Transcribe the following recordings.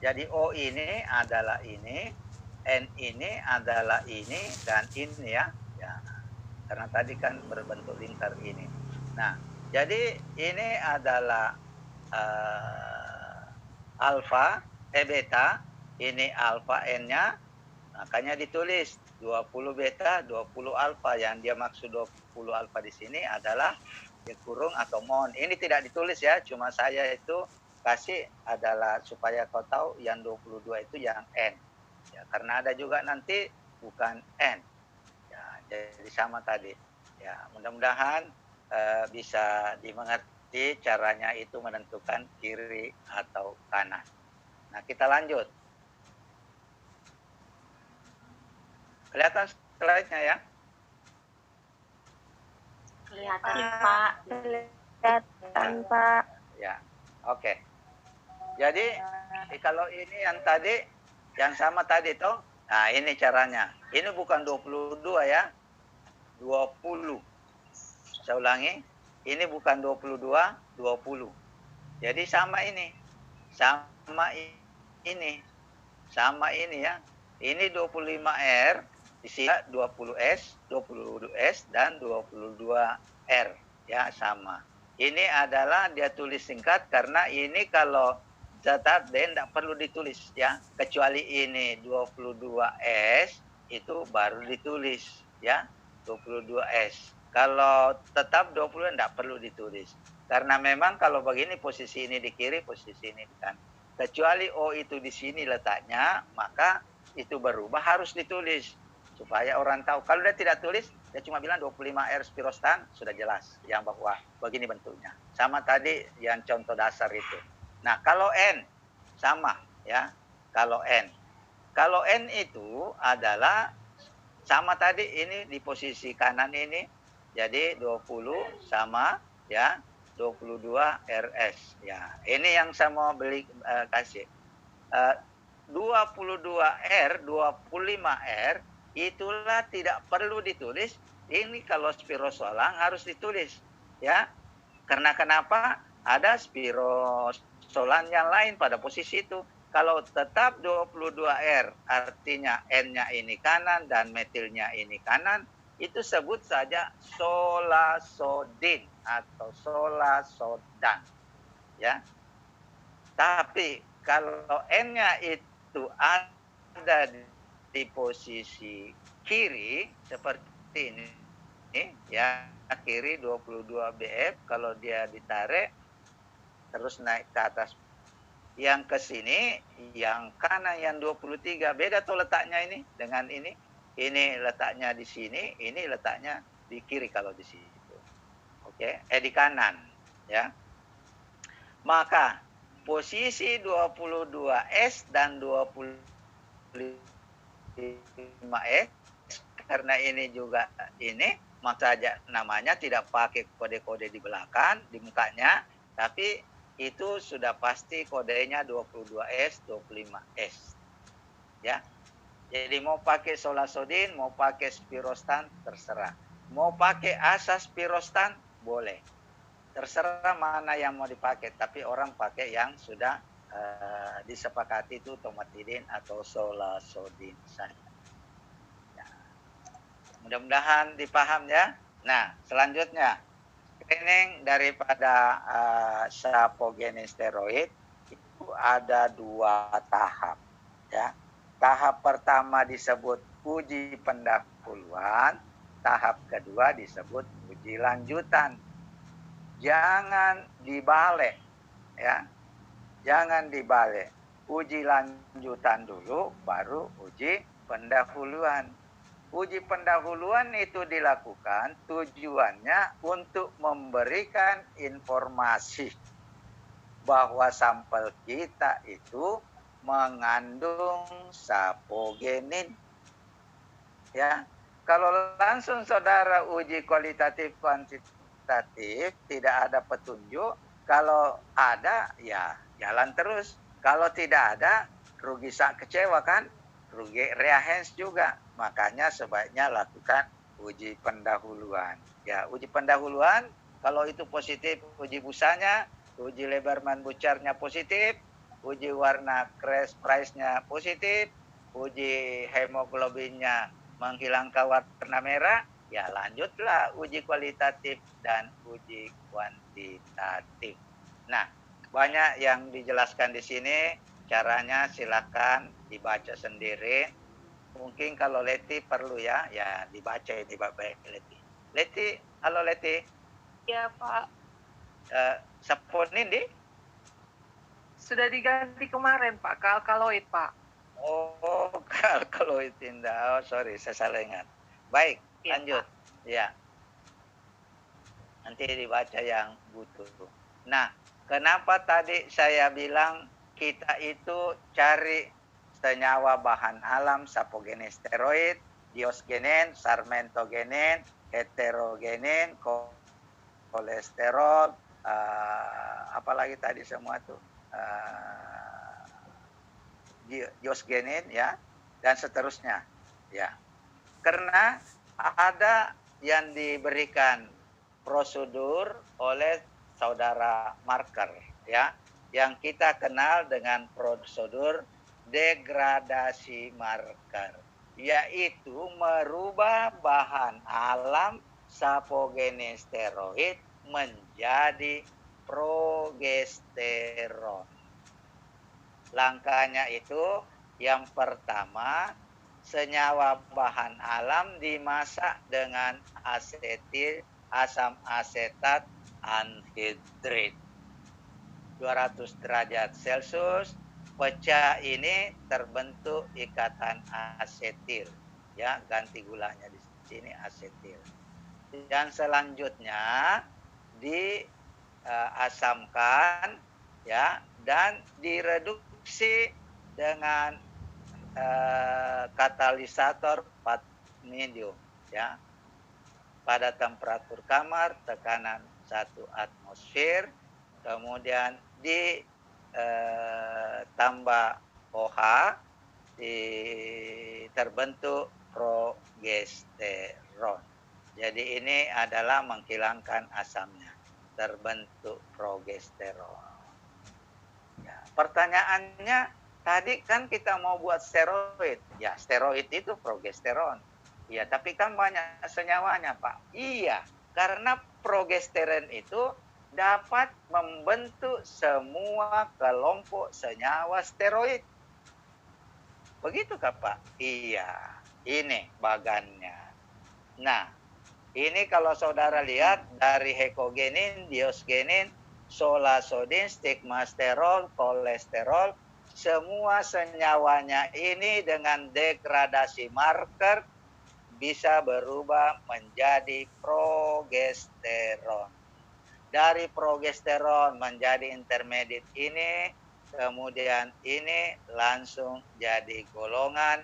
Jadi O ini adalah ini, N ini adalah ini, dan ini ya. Ya, karena tadi kan berbentuk lingkar ini. Nah, jadi ini adalah alfa, beta, ini alfa N-nya, makanya ditulis 20 beta, 20 alfa. Yang dia maksud 20 alfa di sini adalah ya kurung atau mon. Ini tidak ditulis ya, cuma saya itu kasih adalah supaya kau tahu yang 22 itu yang N. Ya, karena ada juga nanti bukan N. Ya, jadi sama tadi. Ya, mudah-mudahan bisa dimengerti caranya itu menentukan kiri atau kanan. Nah, kita lanjut. Kelihatan slide-nya ya? Kelihatan, Pak. Kelihatan, Pak. Ya, oke. Jadi, kalau ini yang tadi, yang sama tadi toh, nah ini caranya. Ini bukan 22 ya, 20. Saya ulangi, ini bukan 22, 20. Jadi sama ini. Sama ini. Sama ini ya. Ini 25R, di sini 20S, 20S, dan 22R. Ya, sama. Ini adalah dia tulis singkat karena ini kalau catat dan tidak perlu ditulis ya. Kecuali ini 22S, itu baru ditulis ya. 22S. Kalau tetap 20 tidak perlu ditulis. Karena memang kalau begini posisi ini di kiri, posisi ini di kanan. Kecuali O itu di sini letaknya, maka itu berubah harus ditulis. Supaya orang tahu. Kalau dia tidak tulis, dia cuma bilang 25R spirostan, sudah jelas. Yang bahwa begini bentuknya. Sama tadi yang contoh dasar itu. Nah, kalau N, sama ya. Kalau N. Kalau N itu adalah sama tadi ini di posisi kanan ini. Jadi 20 sama ya 22 RS ya. Ini yang saya mau beli kasih. 22R, 25R itulah tidak perlu ditulis. Ini kalau spirosolang harus ditulis ya. Karena kenapa? Ada spirosolan yang lain pada posisi itu. Kalau tetap 22R artinya N-nya ini kanan dan metilnya ini kanan, itu sebut saja solasodin atau solasodan ya. Tapi kalau N-nya itu ada di posisi kiri seperti ini ya, kiri 22 BF, kalau dia ditarik terus naik ke atas yang ke sini, yang kanan yang 23 beda tuh letaknya ini dengan ini. Ini letaknya di sini, ini letaknya di kiri kalau di situ. Oke, di kanan ya. Maka posisi 22S dan 25S karena ini juga ini, maka namanya tidak pakai kode-kode di belakang, di mukanya, tapi itu sudah pasti kodenya 22S, 25S. Ya. Jadi mau pakai solasodin, mau pakai spirostan, terserah. Mau pakai asas spirostan, boleh. Terserah mana yang mau dipakai, tapi orang pakai yang sudah disepakati itu tomatidin atau solasodin saja. Ya. Mudah-mudahan dipaham ya. Nah, selanjutnya screening daripada sapogenin steroid itu ada 2 tahap ya. Tahap pertama disebut uji pendahuluan, tahap kedua disebut uji lanjutan. Jangan dibalik ya. Jangan dibalik. Uji lanjutan dulu baru uji pendahuluan. Uji pendahuluan itu dilakukan tujuannya untuk memberikan informasi bahwa sampel kita itu mengandung sapogenin. Ya, kalau langsung saudara uji kualitatif kuantitatif tidak ada petunjuk, kalau ada ya jalan terus. Kalau tidak ada rugi kecewa kan? Rugi reagens juga. Makanya sebaiknya lakukan uji pendahuluan. Ya, uji pendahuluan kalau itu positif uji busanya, uji Lieberman Bucharnya positif, uji warna crash price-nya positif, uji hemoglobinnya menghilangkan warna merah, ya lanjutlah uji kualitatif dan uji kuantitatif. Nah, banyak yang dijelaskan di sini, caranya silakan dibaca sendiri. Mungkin kalau Leti perlu ya dibaca ini baik-baik Leti. Leti, halo Leti. Ya, Pak. Saponin di? Sudah diganti kemarin, Pak. Ke alkaloid, Pak. Oh, alkaloid indah. Oh, sorry, saya salah ingat. Baik, Ya, lanjut. Pak. Ya. Nanti dibaca yang butuh. Nah, kenapa tadi saya bilang kita itu cari senyawa bahan alam, sapogenin steroid, diosgenin, sarmentogenin, heterogenin, kolesterol, apalagi tadi semua tuh, diosgenin ya, dan seterusnya ya. Karena ada yang diberikan prosedur oleh saudara Marker ya, yang kita kenal dengan prosedur degradasi marker, yaitu merubah bahan alam sapogenin steroid menjadi progesteron. Langkahnya itu yang pertama, senyawa bahan alam dimasak dengan asetil asam asetat anhidrit 200 derajat Celcius. Pecah ini terbentuk ikatan asetil ya, ganti gulanya di sini asetil. Dan selanjutnya diasamkan ya, dan direduksi dengan katalisator medium ya, pada temperatur kamar, tekanan 1 atmosfer, kemudian ditambah OH, terbentuk progesteron. Jadi ini adalah menghilangkan asamnya, terbentuk progesteron. Ya, pertanyaannya, tadi kan kita mau buat steroid. Ya, steroid itu progesteron. Iya, tapi kan banyak senyawanya, Pak. Iya, karena progesteron itu dapat membentuk semua kelompok senyawa steroid. Begitukah, Pak? Iya, ini bagannya. Nah, ini kalau saudara lihat dari hekogenin, diosgenin, solasodin, stigmasterol, kolesterol, semua senyawanya ini dengan degradasi marker bisa berubah menjadi progesteron. Dari progesteron menjadi intermediate ini, kemudian ini langsung jadi golongan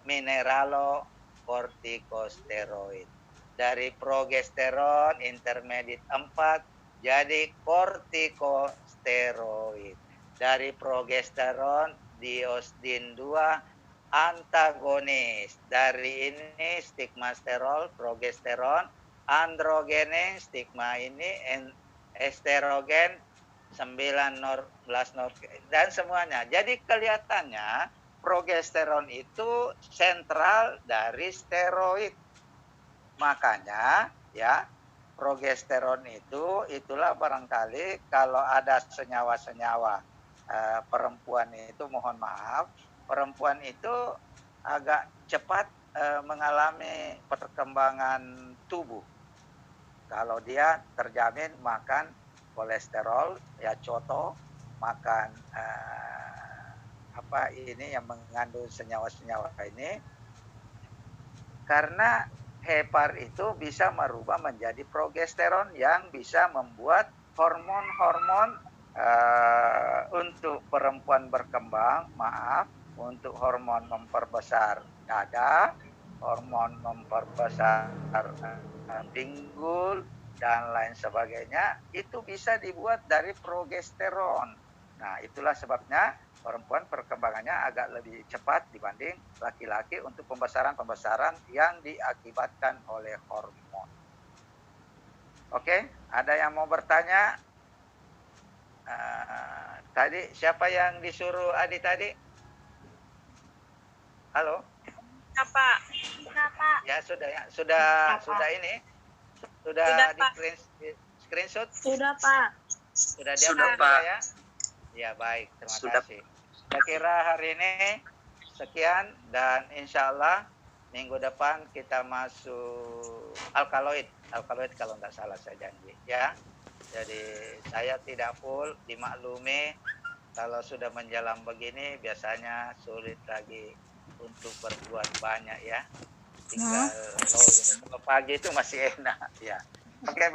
mineralokortikosteroid. Dari progesteron intermediate 4 jadi kortikosteroid. Dari progesteron diosdin 2 antagonis. Dari ini stigmasterol, progesteron, androgenin, stigma ini, estrogen, 19 dan semuanya. Jadi kelihatannya progesteron itu sentral dari steroid. Makanya ya, progesteron itu, itulah barangkali kalau ada senyawa-senyawa perempuan itu, mohon maaf, perempuan itu agak cepat mengalami perkembangan tubuh. Kalau dia terjamin makan kolesterol, ya contoh makan apa ini yang mengandung senyawa-senyawa ini, karena hepar itu bisa merubah menjadi progesteron yang bisa membuat hormon-hormon untuk perempuan berkembang, untuk hormon memperbesar dada, hormon memperbesar pinggul, dan lain sebagainya, itu bisa dibuat dari progesteron. Nah, itulah sebabnya perempuan perkembangannya agak lebih cepat dibanding laki-laki untuk pembesaran-pembesaran yang diakibatkan oleh hormon. Oke, ada yang mau bertanya? Tadi siapa yang disuruh Adi tadi? Halo? Pak. Pak. Ya sudah ya, Apa? sudah ini, Sudah, sudah Pak. di screenshot, Sudah, Pak. sudah Sudah, diupload Pak. juga ya. Ya baik, terima Sudah. kasih. Saya kira hari ini sekian dan insya Allah minggu depan kita masuk alkaloid kalau nggak salah saya janji ya. Jadi saya tidak full, dimaklumi kalau sudah menjelang begini biasanya sulit lagi untuk berbuat banyak ya. Tinggal kalau pagi itu masih enak ya. Oke.